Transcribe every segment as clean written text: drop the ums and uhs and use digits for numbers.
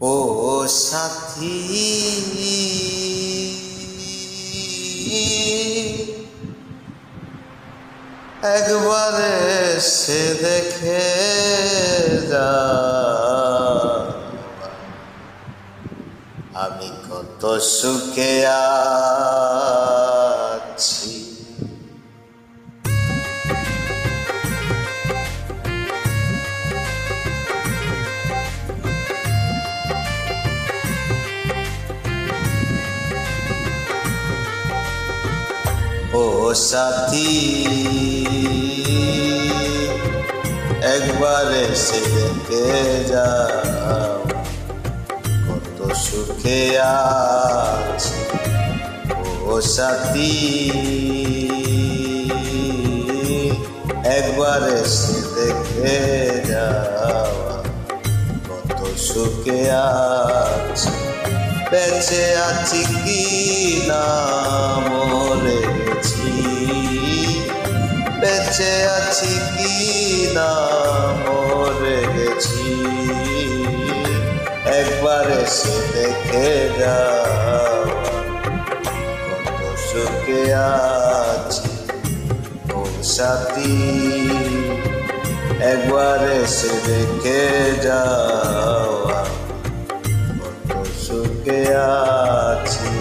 ও সাথী, একবার এসে দেখে যা, আমি কত সুখে আছি। ও সাথী, একবার এসে দেখে যাও, কত সুখে আছি। ও সাথী, একবার এসে দেখে যাও, কত সুখে আছি। বেঁচে আছি কি না মরে গেছি, বেঁচে আছি কি না মরে গেছি, একবার এসে দেখে যাও, কত সুখে আছি। ও সাথী, একবার এসে দেখে যাও, কত সুখে আছি।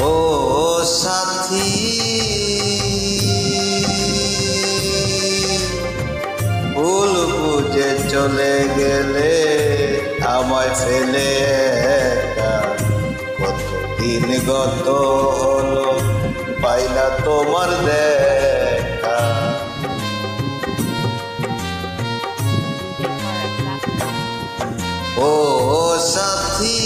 ও সাথী, ভুল বুঝে চলে গেলে আমায় ফেলে একা, কতদিন গত হলো পাইলা তোমার দেখা। ও সাথী,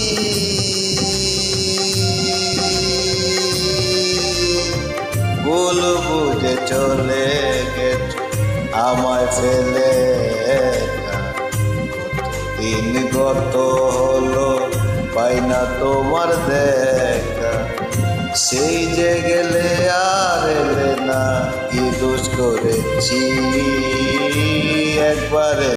ভুল বুঝে চলে গেছ আমায় ফেলে একা, কতদিন গত হলো পাই না তোমার দেখা। সেই যে গেলে আর এলে না, কি দোষ করেছি একবারে